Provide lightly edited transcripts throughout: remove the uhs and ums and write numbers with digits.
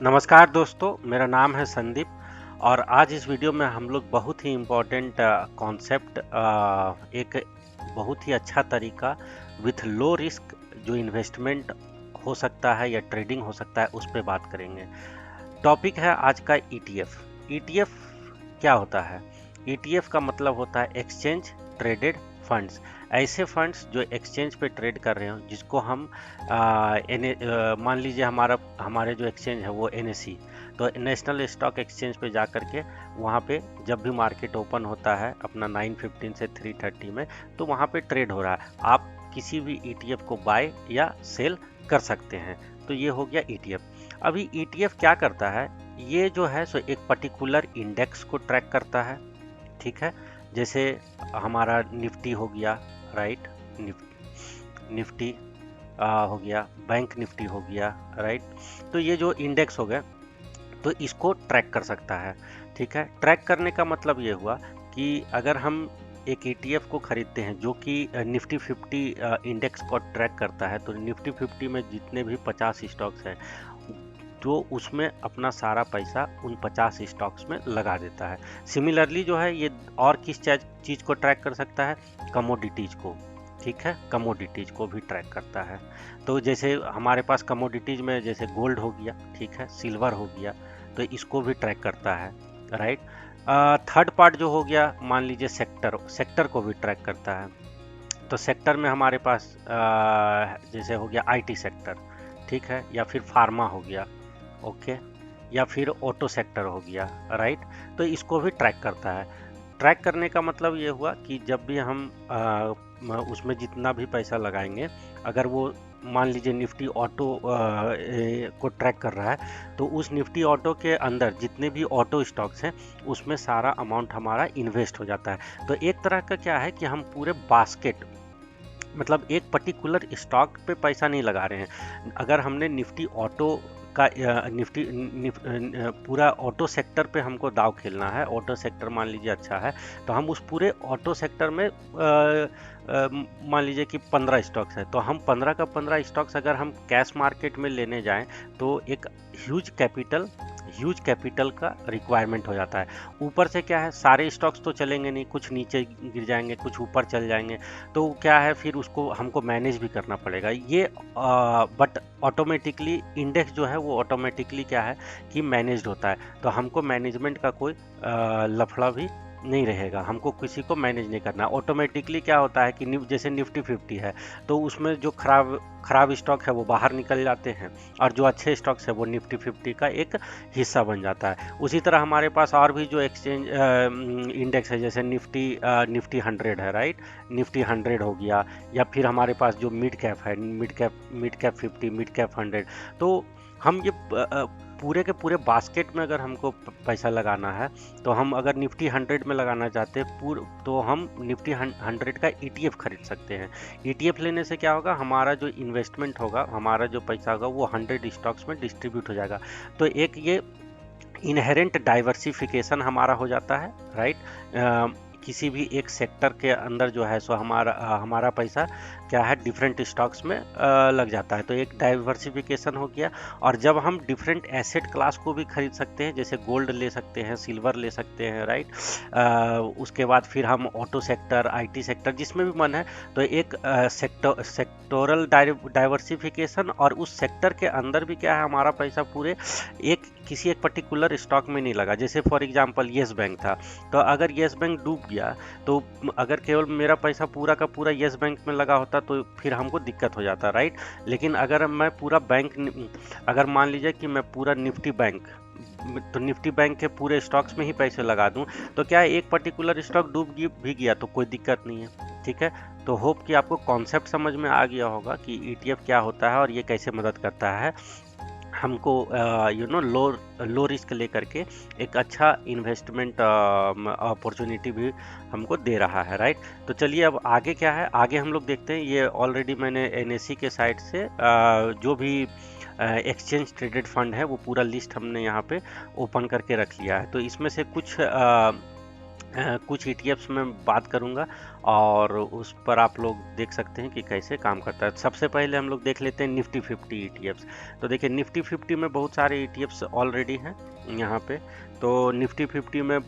नमस्कार दोस्तों, मेरा नाम है संदीप और आज इस वीडियो में हम लोग बहुत ही इम्पोर्टेंट कॉन्सेप्ट एक बहुत ही अच्छा तरीका विथ लो रिस्क जो इन्वेस्टमेंट हो सकता है या ट्रेडिंग हो सकता है उस पर बात करेंगे। टॉपिक है आज का ईटीएफ। ईटीएफ क्या होता है? ईटीएफ का मतलब होता है एक्सचेंज ट्रेडेड फंड्स। ऐसे फंड्स जो एक्सचेंज पे ट्रेड कर रहे हो, जिसको हम मान लीजिए हमारे जो एक्सचेंज है वो एनएसई, तो नेशनल स्टॉक एक्सचेंज पे जा करके वहाँ पे जब भी मार्केट ओपन होता है अपना 9:15 से 3:30 में, तो वहाँ पे ट्रेड हो रहा है। आप किसी भी ईटीएफ को बाय या सेल कर सकते हैं। तो ये हो गया ईटीएफ। अभी ईटीएफ क्या करता है? ये जो है सो एक पर्टिकुलर इंडेक्स को ट्रैक करता है, ठीक है। जैसे हमारा निफ्टी हो गया, राइट, निफ्टी हो गया, बैंक निफ्टी हो गया, राइट। तो ये जो इंडेक्स हो गया तो इसको ट्रैक कर सकता है, ठीक है। ट्रैक करने का मतलब ये हुआ कि अगर हम एक ईटीएफ को खरीदते हैं जो कि निफ्टी 50 इंडेक्स को ट्रैक करता है, तो निफ्टी 50 में जितने भी 50 स्टॉक्स हैं तो उसमें अपना सारा पैसा उन 50 स्टॉक्स में लगा देता है। सिमिलरली जो है ये और किस चीज़ को ट्रैक कर सकता है? कमोडिटीज़ को, ठीक है, कमोडिटीज़ को भी ट्रैक करता है। तो जैसे हमारे पास कमोडिटीज़ में जैसे गोल्ड हो गया, ठीक है, सिल्वर हो गया, तो इसको भी ट्रैक करता है, राइट। थर्ड पार्ट जो हो गया, मान लीजिए सेक्टर को भी ट्रैक करता है। तो सेक्टर में हमारे पास जैसे हो गया आईटी सेक्टर, ठीक है, या फिर फार्मा हो गया, ओके, या फिर ऑटो सेक्टर हो गया, राइट। तो इसको भी ट्रैक करता है। ट्रैक करने का मतलब ये हुआ कि जब भी हम उसमें जितना भी पैसा लगाएंगे, अगर वो मान लीजिए निफ्टी ऑटो को ट्रैक कर रहा है, तो उस निफ्टी ऑटो के अंदर जितने भी ऑटो स्टॉक्स हैं उसमें सारा अमाउंट हमारा इन्वेस्ट हो जाता है। तो एक तरह का क्या है कि हम पूरे बास्केट, मतलब एक पर्टिकुलर स्टॉक पे पैसा नहीं लगा रहे हैं। अगर हमने निफ्टी ऑटो का पूरा ऑटो सेक्टर पे हमको दाव खेलना है, ऑटो सेक्टर मान लीजिए अच्छा है, तो हम उस पूरे ऑटो सेक्टर में मान लीजिए कि 15 स्टॉक्स है, तो हम 15 का 15 स्टॉक्स अगर हम कैश मार्केट में लेने जाएं तो एक ह्यूज कैपिटल का रिक्वायरमेंट हो जाता है। ऊपर से क्या है, सारे स्टॉक्स तो चलेंगे नहीं, कुछ नीचे गिर जाएंगे, कुछ ऊपर चल जाएंगे, तो क्या है फिर उसको हमको मैनेज भी करना पड़ेगा ये। बट ऑटोमेटिकली इंडेक्स जो है वो ऑटोमेटिकली क्या है कि मैनेज्ड होता है, तो हमको मैनेजमेंट का कोई लफड़ा भी नहीं रहेगा, हमको किसी को मैनेज नहीं करना। ऑटोमेटिकली क्या होता है कि जैसे निफ्टी 50 है तो उसमें जो खराब स्टॉक है वो बाहर निकल जाते हैं और जो अच्छे स्टॉक्स है वो निफ्टी 50 का एक हिस्सा बन जाता है। उसी तरह हमारे पास और भी जो एक्सचेंज इंडेक्स है, जैसे निफ्टी 100 है, राइट, निफ्टी 100 हो गया, या फिर हमारे पास जो मिड कैप है, मिड कैप 50, मिड कैप 100। तो हम ये पूरे के पूरे बास्केट में अगर हमको पैसा लगाना है, तो हम अगर निफ्टी 100 में लगाना चाहते हैं तो हम निफ्टी 100 का ईटीएफ खरीद सकते हैं। ईटीएफ लेने से क्या होगा, हमारा जो इन्वेस्टमेंट होगा, हमारा जो पैसा होगा वो 100 स्टॉक्स में डिस्ट्रीब्यूट हो जाएगा। तो एक ये इनहेरेंट डाइवर्सिफिकेशन हमारा हो जाता है, राइट। किसी भी एक सेक्टर के अंदर जो है सो हमारा पैसा क्या है डिफरेंट स्टॉक्स में लग जाता है, तो एक डाइवर्सिफिकेशन हो गया। और जब हम डिफरेंट एसेट क्लास को भी खरीद सकते हैं, जैसे गोल्ड ले सकते हैं, सिल्वर ले सकते हैं, राइट। उसके बाद फिर हम ऑटो सेक्टर, आईटी सेक्टर, जिसमें भी मन है, तो एक सेक्टोरल डाइवर्सिफिकेशन, और उस सेक्टर के अंदर भी क्या है हमारा पैसा पूरे किसी एक पर्टिकुलर स्टॉक में नहीं लगा। जैसे फॉर एग्जांपल येस बैंक था, तो अगर येस बैंक डूब गया, तो अगर केवल मेरा पैसा पूरा का पूरा येस बैंक में लगा होता तो फिर हमको दिक्कत हो जाता, राइट। लेकिन अगर मैं पूरा अगर मान लीजिए कि मैं पूरा निफ्टी बैंक, तो निफ्टी बैंक के पूरे स्टॉक्स में ही पैसे लगा दूं, तो क्या है एक पर्टिकुलर स्टॉक भी गया तो कोई दिक्कत नहीं है, ठीक है। तो होप कि आपको कॉन्सेप्ट समझ में आ गया होगा कि ईटीएफ क्या होता है और ये कैसे मदद करता है हमको लो रिस्क लेकर के एक अच्छा इन्वेस्टमेंट अपॉर्चुनिटी भी हमको दे रहा है, राइट। तो चलिए अब आगे क्या है, आगे हम लोग देखते हैं। ये ऑलरेडी मैंने एनएसई के साइट से जो भी एक्सचेंज ट्रेडेड फंड है वो पूरा लिस्ट हमने यहाँ पे ओपन करके रख लिया है। तो इसमें से कुछ कुछ ETFs में बात करूंगा और उस पर आप लोग देख सकते हैं कि कैसे काम करता है। सबसे पहले हम लोग देख लेते हैं निफ्टी 50 ETFs। तो देखिए निफ्टी 50 में बहुत सारे ETFs ऑलरेडी हैं यहाँ पे। तो निफ्टी 50 में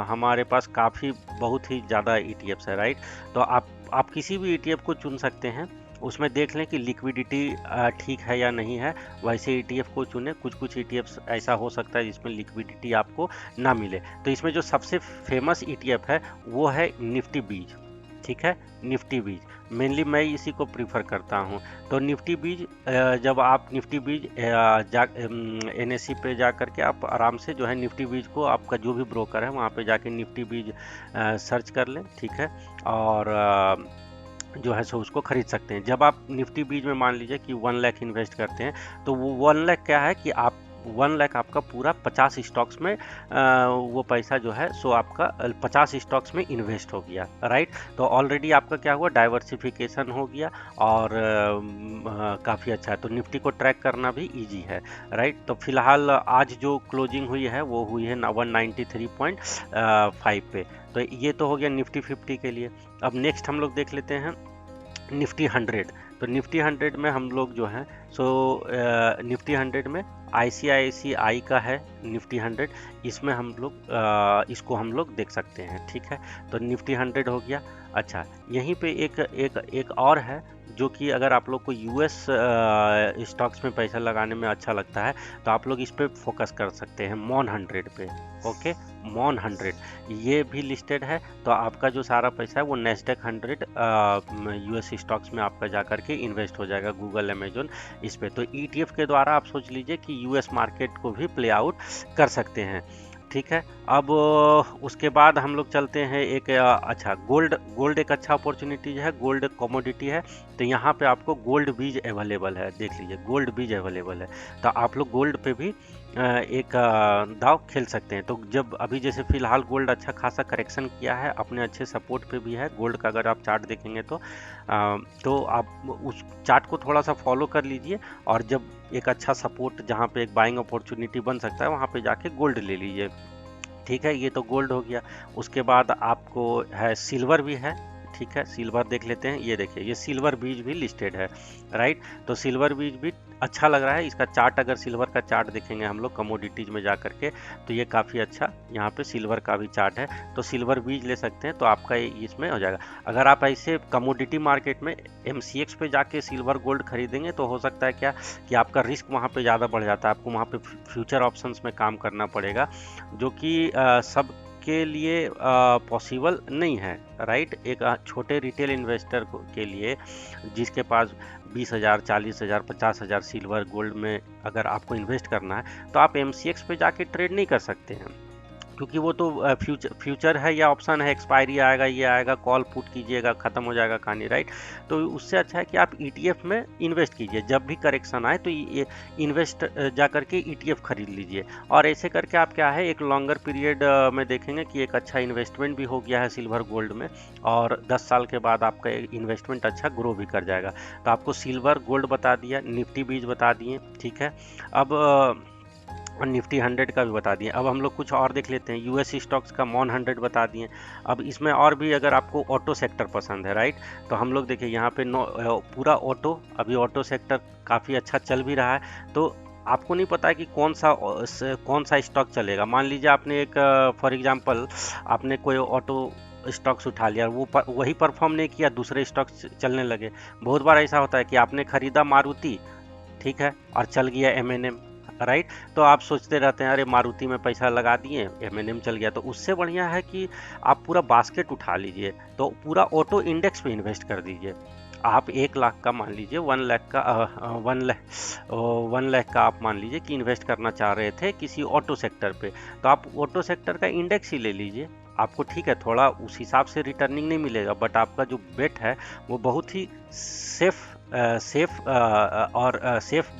हमारे पास काफ़ी बहुत ही ज़्यादा ETFs है, राइट। तो आप किसी भी ETF को चुन सकते हैं, उसमें देख लें कि लिक्विडिटी ठीक है या नहीं है, वैसे ETF को चुनें। कुछ कुछ ETFs ऐसा हो सकता है जिसमें लिक्विडिटी आपको ना मिले। तो इसमें जो सबसे फेमस ETF है वो है निफ्टी बीज, ठीक है, निफ्टी बीज। मेनली मैं इसी को प्रीफर करता हूँ। तो निफ्टी बीज जब आप निफ्टी बीज NSE पे जा करके आप आराम से जो है निफ्टी बीज को, आपका जो भी ब्रोकर है वहाँ पे जाके निफ्टी बीज सर्च कर लें, ठीक है, और जो है सो उसको खरीद सकते हैं। जब आप निफ्टी बीज में मान लीजिए कि 1 लाख इन्वेस्ट करते हैं, तो वो 1 लाख क्या है कि आप 1 लाख आपका पूरा 50 स्टॉक्स में वो पैसा जो है सो आपका 50 स्टॉक्स में इन्वेस्ट हो गया, राइट। तो ऑलरेडी आपका क्या हुआ, डाइवर्सिफिकेशन हो गया और काफ़ी अच्छा है। तो निफ्टी को ट्रैक करना भी इजी है, राइट। तो फिलहाल आज जो क्लोजिंग हुई है वो हुई है 193.5 पे। तो ये तो हो गया निफ्टी 50 के लिए। अब नेक्स्ट हम लोग देख लेते हैं निफ्टी 100। तो निफ्टी 100 में हम लोग जो है सो निफ्टी 100 में ICICI का है निफ्टी 100। इसमें हम लोग इसको हम लोग देख सकते हैं, ठीक है। तो निफ्टी 100 हो गया। अच्छा, यहीं पे एक और है जो कि अगर आप लोग को US स्टॉक्स में पैसा लगाने में अच्छा लगता है तो आप लोग इस पे फोकस कर सकते हैं, मॉन 100 पे। ओके, मॉन 100 ये भी लिस्टेड है। तो आपका जो सारा पैसा है वो नेस्डेक 100 US स्टॉक्स में आपका जा करके इन्वेस्ट हो जाएगा, गूगल, अमेजोन, इस पे। तो ETF के द्वारा आप सोच लीजिए कि US मार्केट को भी प्ले आउट कर सकते हैं, ठीक है। अब उसके बाद हम लोग चलते हैं एक अच्छा, गोल्ड एक अच्छा अपॉर्चुनिटी है, गोल्ड कमोडिटी है। तो यहाँ पे आपको गोल्ड बीज अवेलेबल है, देख लीजिए गोल्ड बीज अवेलेबल है। तो आप लोग गोल्ड पे भी एक दाव खेल सकते हैं। तो जब अभी जैसे फिलहाल गोल्ड अच्छा खासा करेक्शन किया है, अपने अच्छे सपोर्ट पे भी है गोल्ड का, अगर आप चार्ट देखेंगे तो आप उस चार्ट को थोड़ा सा फॉलो कर लीजिए और जब एक अच्छा सपोर्ट जहाँ पे एक बाइंग अपॉर्चुनिटी बन सकता है वहाँ पे जाके गोल्ड ले लीजिए, ठीक है। ये तो गोल्ड हो गया। उसके बाद आपको है सिल्वर भी है, ठीक है। सिल्वर देख लेते हैं, ये देखिए ये सिल्वर बीज भी लिस्टेड है, राइट। तो सिल्वर बीज भी अच्छा लग रहा है। इसका चार्ट, अगर सिल्वर का चार्ट देखेंगे हम लोग कमोडिटीज में जा करके, तो ये काफ़ी अच्छा यहाँ पे सिल्वर का भी चार्ट है। तो सिल्वर बीज ले सकते हैं, तो आपका इसमें हो जाएगा। अगर आप ऐसे कमोडिटी मार्केट में MCX पे जाके सिल्वर गोल्ड खरीदेंगे तो हो सकता है क्या कि आपका रिस्क वहाँ पे ज़्यादा बढ़ जाता है। आपको वहाँ पे फ्यूचर ऑप्शंस में काम करना पड़ेगा, जो कि सब के लिए पॉसिबल नहीं है, राइट। एक छोटे रिटेल इन्वेस्टर के लिए जिसके पास 20,000, 40,000, 50,000 सिल्वर गोल्ड में अगर आपको इन्वेस्ट करना है तो आप MCX पे जाके ट्रेड नहीं कर सकते हैं, क्योंकि वो तो फ्यूचर है या ऑप्शन है, एक्सपायरी आएगा, ये आएगा, कॉल पुट कीजिएगा, ख़त्म हो जाएगा कहानी, राइट। तो उससे अच्छा है कि आप ETF में इन्वेस्ट कीजिए। जब भी करेक्शन आए तो ये इन्वेस्ट जा करके ETF खरीद लीजिए, और ऐसे करके आप क्या है एक लॉन्गर पीरियड में देखेंगे कि एक अच्छा इन्वेस्टमेंट भी हो गया है सिल्वर गोल्ड में, और 10 साल के बाद आपका इन्वेस्टमेंट अच्छा ग्रो भी कर जाएगा। तो आपको सिल्वर गोल्ड बता दिया, निफ्टी बीज बता दिए, ठीक है। अब और निफ्टी 100 का भी बता दिए। अब हम लोग कुछ और देख लेते हैं। US स्टॉक्स का मॉन 100 बता दिए। अब इसमें और भी अगर आपको ऑटो सेक्टर पसंद है, राइट, तो हम लोग देखिए यहाँ पे पूरा ऑटो, अभी ऑटो सेक्टर काफ़ी अच्छा चल भी रहा है। तो आपको नहीं पता है कि कौन सा स्टॉक चलेगा। मान लीजिए आपने एक फॉर एग्जांपल आपने कोई ऑटो स्टॉक्स उठा लिया, वही परफॉर्म नहीं किया, दूसरे स्टॉक्स चलने लगे। बहुत बार ऐसा होता है कि आपने खरीदा मारुति, ठीक है, और चल गया M&M, राइट। तो आप सोचते रहते हैं अरे मारुति में पैसा लगा दिए, M&M चल गया। तो उससे बढ़िया है कि आप पूरा बास्केट उठा लीजिए, तो पूरा ऑटो इंडेक्स पे इन्वेस्ट कर दीजिए। आप 1 लाख का मान लीजिए, 1 लाख का आप मान लीजिए कि इन्वेस्ट करना चाह रहे थे किसी ऑटो सेक्टर पे, तो आप ऑटो सेक्टर का इंडेक्स ही ले लीजिए। आपको ठीक है थोड़ा उस हिसाब से रिटर्निंग नहीं मिलेगा, बट आपका जो बेट है वो बहुत ही सेफ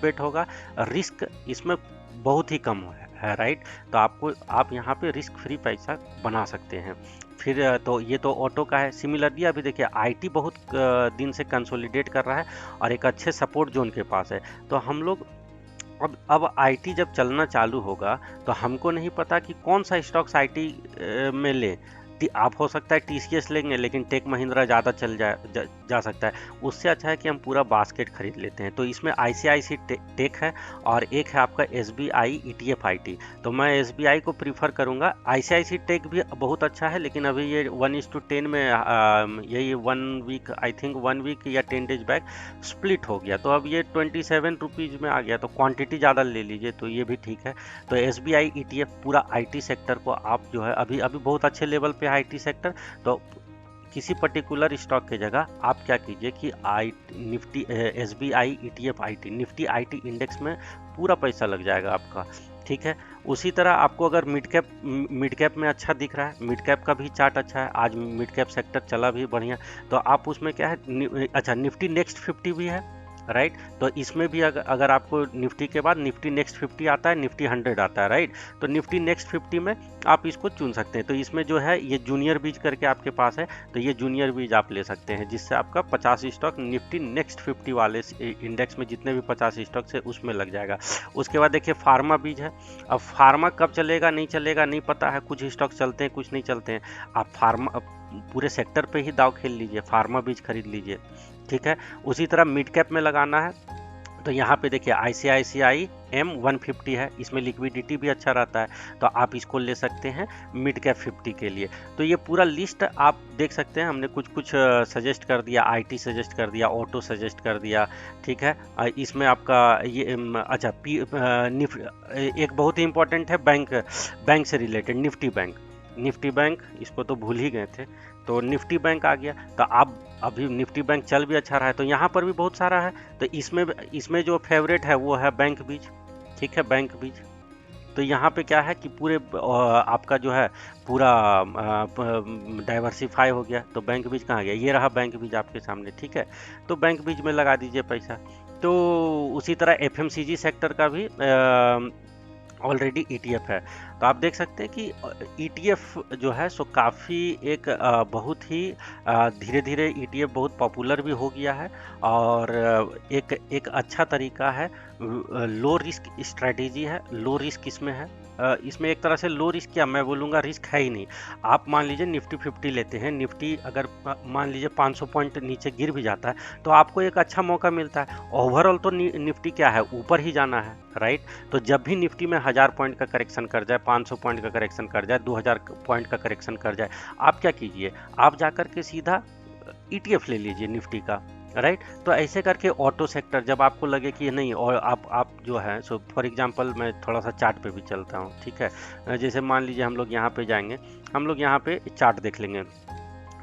बेट होगा। रिस्क इसमें बहुत ही कम है, राइट। तो आप यहाँ पे रिस्क फ्री पैसा बना सकते हैं। फिर तो ये तो ऑटो का है। सिमिलरली अभी देखिए IT बहुत दिन से कंसोलिडेट कर रहा है और एक अच्छे सपोर्ट जोन के पास है। तो हम लोग अब आईटी जब चलना चालू होगा तो हमको नहीं पता कि कौन सा स्टॉक्स आईटी में ले। आप हो सकता है टीसीएस लेंगे, लेकिन टेक महिंद्रा ज़्यादा चल जा सकता है। उससे अच्छा है कि हम पूरा बास्केट खरीद लेते हैं। तो इसमें आईसीआईसी टेक है और एक है आपका एसबीआई ईटीएफ आईटी। तो मैं एसबीआई को प्रीफर करूंगा। आईसीआईसी टेक भी बहुत अच्छा है, लेकिन अभी ये 1:10 में यही 1 वीक, आई थिंक 1 वीक या 10 डेज बैक स्प्लिट हो गया। तो अब ये 27 रुपीज़ में आ गया। तो क्वांटिटी ज़्यादा ले लीजिए तो ये भी ठीक है। तो एसबीआई ईटीएफ पूरा आईटी सेक्टर को आप जो है अभी अभी बहुत अच्छे लेवल पे आईटी सेक्टर। तो किसी पर्टिकुलर स्टॉक की जगह आप क्या कीजिए कि Nifty SBI ETF IT, Nifty IT index में पूरा पैसा लग जाएगा आपका। ठीक है। उसी तरह आपको अगर मिड कैप में अच्छा दिख रहा है, मिड कैप का भी चार्ट अच्छा है, आज मिड कैप सेक्टर चला भी बढ़िया। तो आप उसमें क्या है, अच्छा निफ्टी नेक्स्ट 50 भी है, राइट। तो इसमें भी अगर आपको निफ्टी के बाद निफ्टी नेक्स्ट 50 आता है, निफ्टी 100 आता है, राइट। तो निफ्टी नेक्स्ट 50 में आप इसको चुन सकते हैं। तो इसमें जो है ये जूनियर बीज करके आपके पास है, तो ये जूनियर बीज आप ले सकते हैं, जिससे आपका 50 स्टॉक निफ्टी नेक्स्ट 50 वाले इंडेक्स में जितने भी 50 स्टॉक्स है उसमें लग जाएगा। उसके बाद देखिए फार्मा बीज है। अब फार्मा कब चलेगा नहीं चलेगा नहीं पता है, कुछ स्टॉक चलते हैं कुछ नहीं चलते हैं। आप फार्मा पूरे सेक्टर पे ही दाव खेल लीजिए, फार्मा बीज खरीद लीजिए। ठीक है। उसी तरह मिड कैप में लगाना है तो यहाँ पे देखिए आईसीआईसीआई M150 है, इसमें लिक्विडिटी भी अच्छा रहता है, तो आप इसको ले सकते हैं मिड कैप 50 के लिए। तो ये पूरा लिस्ट आप देख सकते हैं, हमने कुछ कुछ सजेस्ट कर दिया, आईटी सजेस्ट कर दिया, ऑटो सजेस्ट कर दिया। ठीक है। इसमें आपका ये अच्छा एक बहुत ही इंपॉर्टेंट है बैंक से रिलेटेड निफ्टी बैंक, इसको तो भूल ही गए थे। तो निफ्टी बैंक आ गया। तो आप अभी निफ्टी बैंक चल भी अच्छा रहा है, तो यहाँ पर भी बहुत सारा है। तो इसमें जो फेवरेट है वो है बैंक बीज। ठीक है, बैंक बीज। तो यहाँ पे क्या है कि पूरे आपका जो है पूरा डाइवर्सिफाई हो गया। तो बैंक बीज कहाँ गया, ये रहा बैंक बीज आपके सामने। ठीक है। तो बैंक बीज में लगा दीजिए पैसा। तो उसी तरह एफएमसीजी सेक्टर का भी ऑलरेडी ईटीएफ है। तो आप देख सकते हैं कि ईटीएफ जो है सो काफ़ी एक बहुत ही धीरे धीरे ईटीएफ बहुत पॉपुलर भी हो गया है, और एक अच्छा तरीका है, लो रिस्क स्ट्रेटेजी है। लो रिस्क इसमें है, इसमें एक तरह से लो रिस्क, क्या मैं बोलूँगा रिस्क है ही नहीं। आप मान लीजिए निफ्टी 50 लेते हैं, निफ्टी अगर मान लीजिए 500 पॉइंट नीचे गिर भी जाता है तो आपको एक अच्छा मौका मिलता है। ओवरऑल तो निफ्टी क्या है, ऊपर ही जाना है, राइट। तो जब भी निफ्टी में 1000 पॉइंट का करेक्शन कर जाए, 500 पॉइंट का करेक्शन कर जाए, 2000 पॉइंट का करेक्शन कर जाए, आप क्या कीजिए, आप जाकर के सीधा ईटीएफ ले लीजिए निफ्टी का, राइट। तो ऐसे करके ऑटो सेक्टर जब आपको लगे कि नहीं, और आप जो है सो फॉर एग्जांपल मैं थोड़ा सा चार्ट पे भी चलता हूँ। ठीक है। जैसे मान लीजिए हम लोग यहाँ पे जाएंगे, हम लोग यहाँ पे चार्ट देख लेंगे।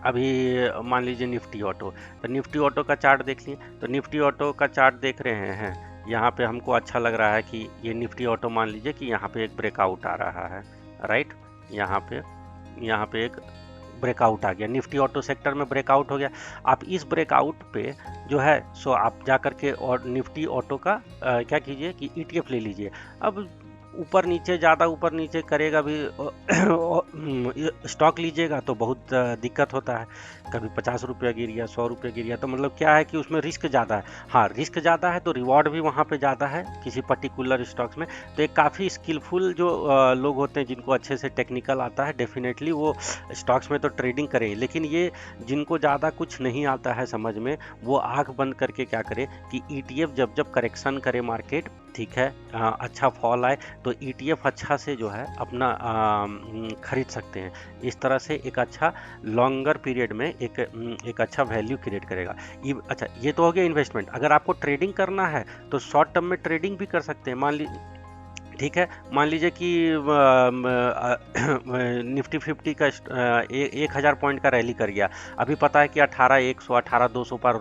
अभी मान लीजिए निफ्टी ऑटो, तो निफ्टी ऑटो का चार्ट देख लिए। तो निफ्टी ऑटो का चार्ट देख रहे हैं, यहाँ पे हमको अच्छा लग रहा है कि ये निफ्टी ऑटो मान लीजिए कि यहाँ पे एक ब्रेकआउट आ रहा है, राइट। यहाँ पे एक ब्रेकआउट आ गया, निफ्टी ऑटो सेक्टर में ब्रेकआउट हो गया। आप इस ब्रेकआउट पे जो है सो आप जा कर के और निफ्टी ऑटो का क्या कीजिए कि ईटीएफ ले लीजिए। अब ऊपर नीचे ज़्यादा ऊपर नीचे करेगा भी स्टॉक लीजिएगा तो बहुत दिक्कत होता है, कभी 50 रुपया गिर गया, 100 रुपया गिर गया, तो मतलब क्या है कि उसमें रिस्क ज़्यादा है। हाँ, रिस्क ज़्यादा है तो रिवॉर्ड भी वहाँ पे ज़्यादा है किसी पर्टिकुलर स्टॉक्स में। तो एक काफ़ी स्किलफुल जो लोग होते हैं, जिनको अच्छे से टेक्निकल आता है, डेफिनेटली वो स्टॉक्स में तो ट्रेडिंग करें। लेकिन ये जिनको ज़्यादा कुछ नहीं आता है समझ में, वो आँख बंद करके क्या करे कि ईटीएफ जब करेक्शन करे मार्केट, ठीक है, अच्छा फॉल आए तो ईटीएफ अच्छा से जो है अपना खरीद सकते हैं। इस तरह से एक अच्छा लॉन्गर पीरियड में एक अच्छा वैल्यू क्रिएट करेगा। अच्छा, ये तो हो गया इन्वेस्टमेंट। अगर आपको ट्रेडिंग करना है तो शॉर्ट टर्म में ट्रेडिंग भी कर सकते हैं। ठीक है, मान लीजिए कि निफ्टी 50 का 1000 पॉइंट का रैली कर गया, अभी पता है कि 18,100 18,200 पर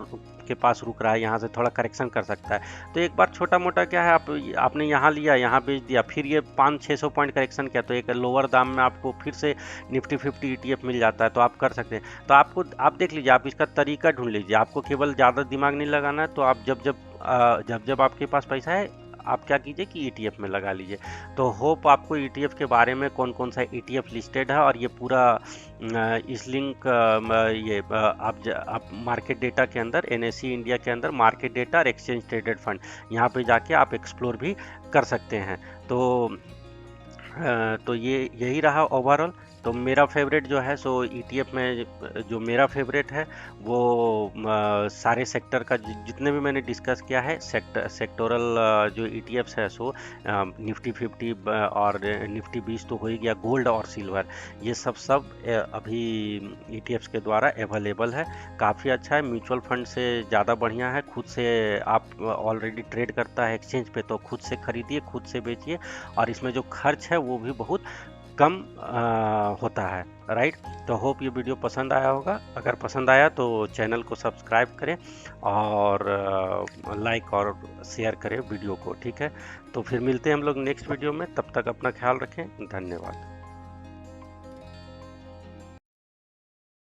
के पास रुक रहा है, यहाँ से थोड़ा करेक्शन कर सकता है। तो एक बार छोटा मोटा क्या है, आपने यहाँ लिया, यहाँ बेच दिया, फिर ये 500-600 पॉइंट करेक्शन किया, तो एक लोअर दाम में आपको फिर से निफ्टी 50 ईटीएफ मिल जाता है, तो आप कर सकते हैं। तो आप देख लीजिए, आप इसका तरीका ढूंढ लीजिए। आपको केवल ज़्यादा दिमाग नहीं लगाना है, तो आप जब आपके पास पैसा है आप क्या कीजिए कि ETF में लगा लीजिए। तो होप आपको ETF के बारे में कौन कौन सा ETF लिस्टेड है और ये पूरा इस लिंक आप मार्केट डेटा के अंदर NSE इंडिया के अंदर मार्केट डेटा और एक्सचेंज ट्रेडेड फंड यहाँ पे जाके आप एक्सप्लोर भी कर सकते हैं। तो ये यही रहा ओवरऑल। तो मेरा फेवरेट जो है सो ETF में जो मेरा फेवरेट है वो सारे सेक्टर का जितने भी मैंने डिस्कस किया है सेक्टोरल जो ETFs है सो निफ्टी 50 और निफ्टी 20 तो हो ही गया, गोल्ड और सिल्वर, ये सब अभी ETFs के द्वारा अवेलेबल है। काफ़ी अच्छा है, म्यूचुअल फंड से ज़्यादा बढ़िया है। खुद से आप ऑलरेडी ट्रेड करता है एक्सचेंज पे तो खुद से खरीदिए, खुद से बेचिए, और इसमें जो खर्च है वो भी बहुत कम होता है, राइट। तो होप ये वीडियो पसंद आया होगा। अगर पसंद आया तो चैनल को सब्सक्राइब करें और लाइक और शेयर करें वीडियो को, ठीक है। तो फिर मिलते हैं हम लोग नेक्स्ट वीडियो में, तब तक अपना ख्याल रखें, धन्यवाद।